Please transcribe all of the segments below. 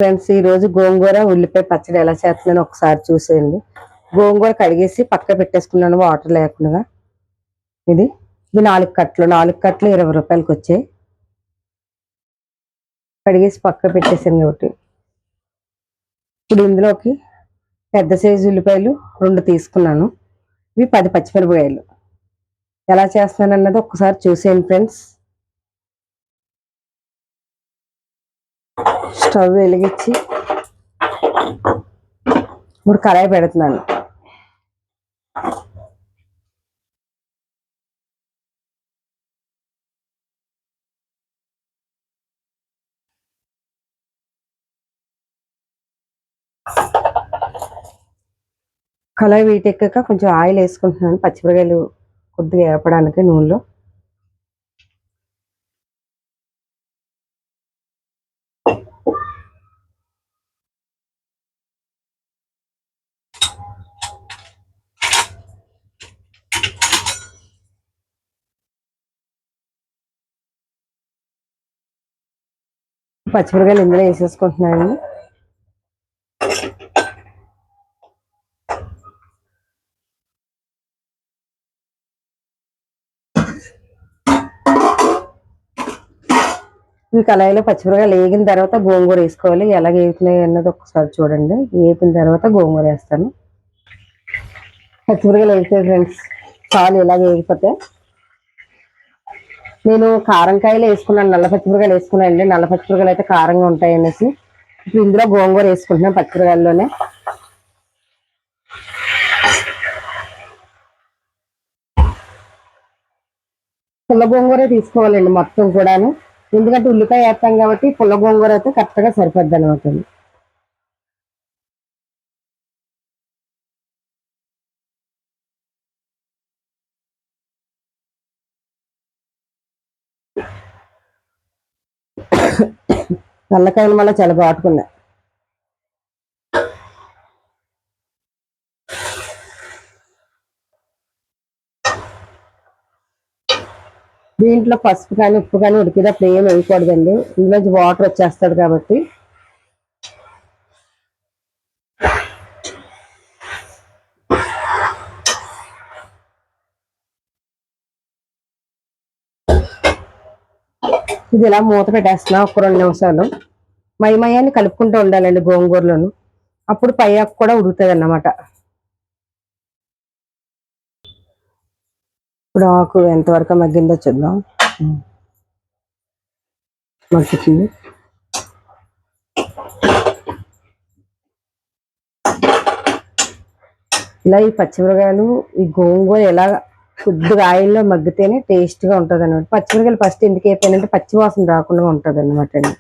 Friends, ఈ రోజు గోంగూర ఉల్లిపాయ పచ్చడి ఎలా చేస్తున్నానో ఒకసారి చూసేయండి. గోంగూర కడిగేసి పక్క పెట్టేసుకున్నాను వాటర్ లేకుండా. ఇది 4 కట్టలు 20 రూపాయలకి వచ్చాయి. కడిగేసి పక్క పెట్టేసాను కాబట్టి ఇప్పుడు ఇందులోకి పెద్ద సైజు ఉల్లిపాయలు 2 తీసుకున్నాను. ఇవి 10 పచ్చిమిరపకాయలు. ఎలా చేస్తున్నాను అన్నది ఒకసారి చూసేయండి ఫ్రెండ్స్. స్టవ్ వెలిగించి ఇప్పుడు కడాయి పెడుతున్నాను. కడాయి వీటెక్కాక కొంచెం ఆయిల్ వేసుకుంటున్నాను. పచ్చిమిరపకాయలు కొద్దిగా వేపడానికి నూనెలో. పచ్చిమిరపకాయలు ఇందులో వేసేసుకుంటున్నాను. ఈ కళాయిలో పచ్చిమిరపకాయలు వేగిన తర్వాత గోంగూర వేసుకోవాలి. ఎలా వేగుతున్నాయి అన్నది ఒకసారి చూడండి. వేగిన తర్వాత గోంగూర వేస్తాను. పచ్చిమిరపకాయలు వేసే ఫ్రెండ్స్ చాలు ఇలా వేగిపోతే. నేను కారంకాయలు వేసుకున్నాను, నల్ల పచ్చిమిరపకాయలు వేసుకున్నానండి. నల్ల పచ్చిమిరపకాయలు అయితే కారంగా ఉంటాయి అనేసి ఇప్పుడు ఇందులో గోంగూర వేసుకుంటున్నాను. పచ్చిమిరపకాయల్లోనే పుల్ల గోంగూర తీసుకోవాలండి మొత్తం కూడాను. ఎందుకంటే ఉల్లిపాయ వేస్తాం కాబట్టి పుల్ల గోంగూర అయితే కరెక్ట్గా సరిపోద్ది అనమాట. నల్లకాయలు మళ్ళీ చాలా బాటుకున్నాయి. దీంట్లో పసుపు కానీ ఉప్పు కానీ ఉడికేటప్పుడు ఏం వేయకూడదండి. ఇందులోంచి వాటర్ వచ్చేస్తుంది కాబట్టి. ఇది ఇలా మూత పెట్టేస్తున్నా ఒక 2 నిమిషాలు. మయమయాన్ని కలుపుకుంటూ ఉండాలండి గోంగూరలోను. అప్పుడు పై ఆకు కూడా ఉడుకుతుంది అన్నమాట. ఇప్పుడు ఆకు ఎంతవరకు మగ్గిందో చూద్దాం. మగ్గుతుంది. ఇలా ఈ పచ్చిమిరపకాయలు ఈ గోంగూర ఎలా కొద్దిగా ఆయిల్లో మగ్గితేనే టేస్ట్గా ఉంటుంది అనమాట. పచ్చిమిరపకాయలు ఫస్ట్ ఎందుకు అయిపోయినంటే పచ్చి వాసన రాకుండా ఉంటుంది అనమాట అండి.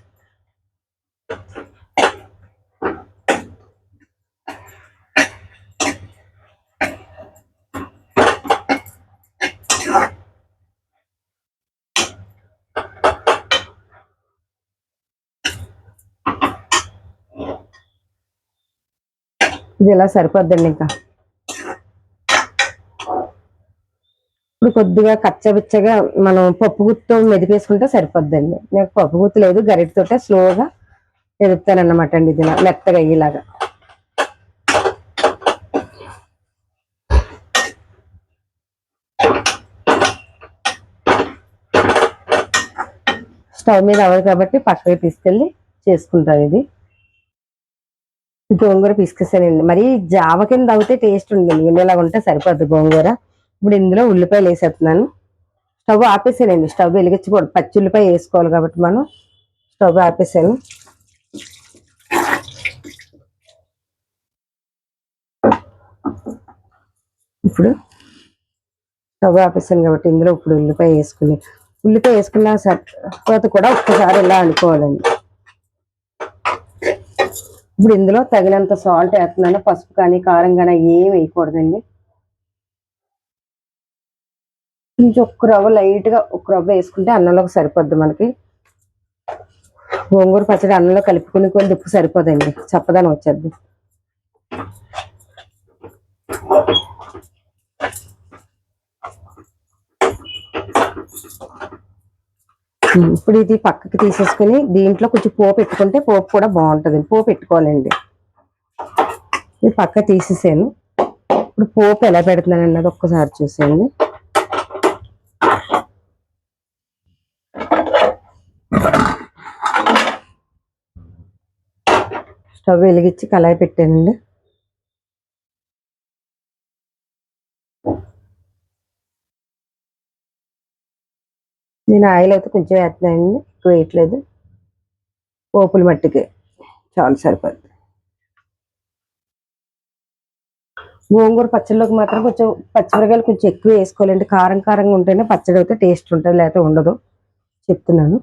ఇది ఇలా సరిపోద్దండి. ఇంకా ఇప్పుడు కొద్దిగా కచ్చబిచ్చగా మనం పప్పు గుత్తో మెదిపేసుకుంటే సరిపోద్దండి. నాకు పప్పు గుత్తు లేదు, గరిటెతోటే స్లోగా ఎదుపుతానన్నమాట అండి. ఇది మెత్తగా అయ్యేలాగా. స్టవ్ మీద అవ్వదు కాబట్టి పక్కకి తీసుకెళ్ళి చేసుకుంటాను. ఇది గోంగూర పిసికేసానండి. మరి జావ కింద అవుతే టేస్ట్ ఉండదు, ఇలాగ ఉంటే సరిపోద్ది గోంగూర. ఇప్పుడు ఇందులో ఉల్లిపాయలు వేసేస్తున్నాను. స్టవ్ ఆపేసానండి. స్టవ్ వెలిగించకూడదు, పచ్చి ఉల్లిపాయ వేసుకోవాలి కాబట్టి మనం. స్టవ్ ఆపేసాను. ఇప్పుడు స్టవ్ ఆపేసాను కాబట్టి ఇందులో ఇప్పుడు ఉల్లిపాయ వేసుకున్న తర్వాత కూడా ఒక్కసారి ఇలా అనుకోవాలండి. ఇప్పుడు ఇందులో తగినంత సాల్ట్ వేస్తున్నాను. పసుపు కానీ కారం కానీ ఏం వేయకూడదండి. కొంచెం లైట్గా ఒక్క రవ్వ వేసుకుంటే అన్నంలోకి సరిపోద్ది మనకి. గోంగూర పచ్చడి అన్నంలో కలుపుకుని కొన్ని ఉప్పు సరిపోదండి, చప్పదనం వచ్చేద్ది. ఇప్పుడు ఇది పక్కకి తీసేసుకుని దీంట్లో కొంచెం పోపు పెట్టుకుంటే పోపు కూడా బాగుంటుంది. పోపు పెట్టుకోవాలండి. ఇది పక్క తీసేసాను. ఇప్పుడు పోపు ఎలా పెడుతున్నాను అన్నది ఒక్కసారి చూసేయండి. స్టవ్ వెలిగించి కళాయి పెట్టానండి. నేను ఆయిల్ అయితే కొంచెం వేస్తున్నానండి, ఎక్కువ వేయట్లేదు. పోపుల మట్టికి చాలా సరిపోద్ది. గోంగూర పచ్చడిలోకి మాత్రం కొంచెం పచ్చిమిరకాయలు కొంచెం ఎక్కువ వేసుకోవాలండి. కారం కారంగా ఉంటేనే పచ్చడి అయితే టేస్ట్ ఉంటుంది, లేకపోతే ఉండదు. చెప్తున్నాను.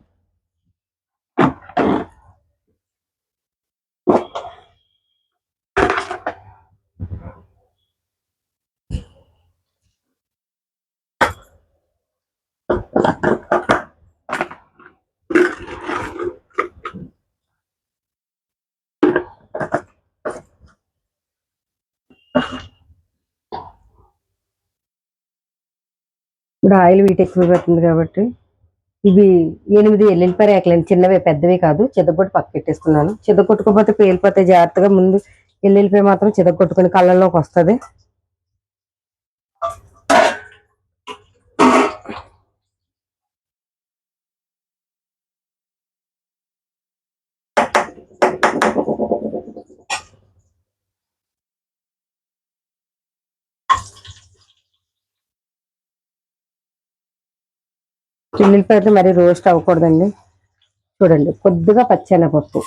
ఇప్పుడు ఆయిల్ వీటి ఎక్కువ పడుతుంది కాబట్టి ఇవి 8 ఎల్లుల్లిపాయ రేకలండి, చిన్నవే, పెద్దవి కాదు. చితగొట్టు పక్క పెట్టేసుకున్నాను. చితగొట్టుకోకపోతే పేలిపోతే జాగ్రత్తగా ముందు ఎల్లుల్లిపాయ మాత్రం చితగొట్టుకుని కళ్ళల్లోకి వస్తుంది. ఎల్లుల్లిపాయలు మరి రోస్ట్ అవ్వకూడదండి. చూడండి, కొద్దిగా పచ్చెనపప్పు,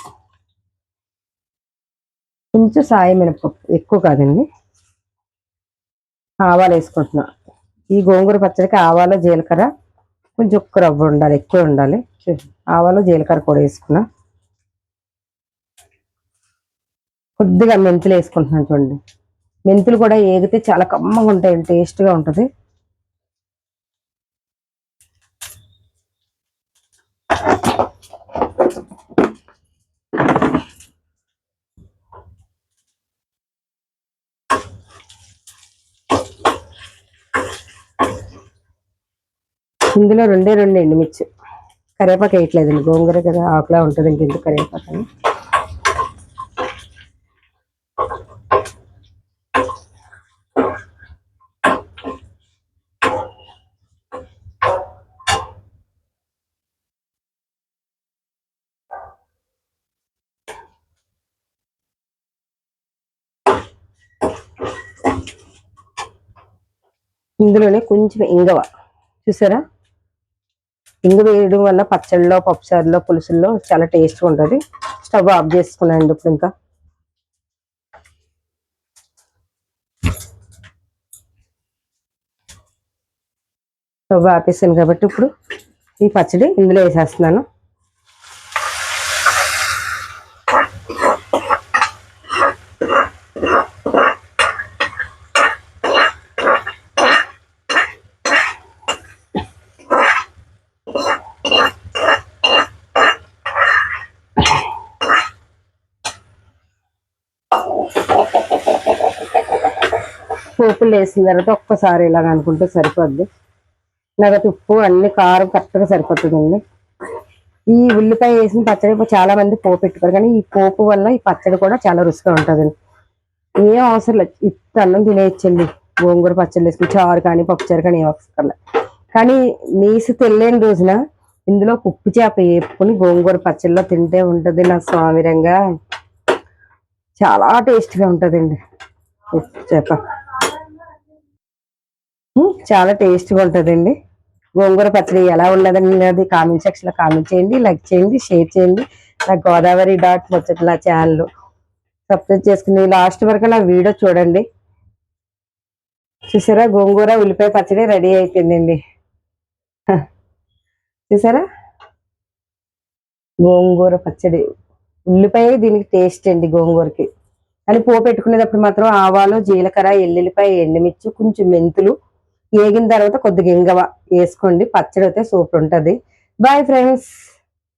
కొంచెం సాయి మినపప్పు, ఎక్కువ కాదండి. ఆవాలు వేసుకుంటున్నా. ఈ గోంగూర పచ్చడికి ఆవాలు జీలకర్ర కొంచెం ఒక్క రవ్వ ఉండాలి, ఎక్కువ ఉండాలి. ఆవాలు జీలకర్ర కూడా వేసుకున్నా. కొద్దిగా మెంతులు వేసుకుంటున్నాను. చూడండి, మెంతులు కూడా ఏగితే చాలా కమ్మగా ఉంటాయి, టేస్ట్గా ఉంటుంది. ఇందులో రెండు ఎండుమిర్చి, కరివేపాకు వేయట్లేదండి. గోంగూర కదా ఆకులా ఉంటుంది, ఇంకెందుకు కరివేపాకు అని. ఇందులోనే కొంచెం ఇంగవ, చూసారా? ఇంగు వేయడం వల్ల పచ్చళ్ళలో, పప్పుచారులో, పులుసుల్లో చాలా టేస్ట్గా ఉంటుంది. స్టవ్ ఆఫ్ చేసుకున్నానండి. ఇప్పుడు ఇంకా స్టవ్ ఆపేసాను కాబట్టి ఇప్పుడు ఈ పచ్చడి ఇందులో వేసేస్తున్నాను. పోపులు వేసిన తర్వాత ఒక్కసారి ఇలాగ అనుకుంటే సరిపోద్ది. లేకపోతే ఉప్పు అన్ని కారం కరెక్ట్గా సరిపోతుందండి. ఈ ఉల్లిపాయ వేసిన పచ్చడి చాలా మంది పోపు పెట్టుకోరు, కానీ ఈ పోపు వల్ల ఈ పచ్చడి కూడా చాలా రుచిగా ఉంటుందండి. ఏం అవసరం లేదు, ఇత్త అన్నం తినేయచ్చండి. గోంగూర పచ్చడి వేసుకుని చారు కానీ పప్పుచారు కానీ ఏం అవసరం లేదు. కానీ నీసు తెలియని రోజున ఇందులో ఉప్పు చేప వేపుకొని గోంగూర పచ్చడిలో తింటే ఉంటుంది నా స్వామిరంగా. చాలా టేస్ట్గా ఉంటుందండి ఉప్పు చేప, చాలా టేస్ట్గా ఉంటుందండి. గోంగూర పచ్చడి ఎలా ఉన్నదన్నది కామెంట్ సెక్షన్లో కామెంట్ చేయండి, లైక్ చేయండి, షేర్ చేయండి. నా Godavari.muచ్చట్ల ఛానల్ సబ్స్క్రైబ్ చేసుకుని లాస్ట్ వరకు నా వీడియో చూడండి. చూసారా, గోంగూర ఉల్లిపాయ పచ్చడి రెడీ అయిపోయిందండి. చూసారా, గోంగూర పచ్చడి, ఉల్లిపాయ దీనికి టేస్ట్ అండి గోంగూరకి. కానీ పోపు పెట్టుకునేటప్పుడు మాత్రం ఆవాలు, జీలకర్ర, ఎల్లుల్లిపాయ, ఎండుమిర్చి, కొంచెం మెంతులు వేగిన తర్వాత కొద్దిగా ఇంగవ వేసుకోండి. పచ్చడి అయితే సూపర్ ఉంటుంది. Bye friends.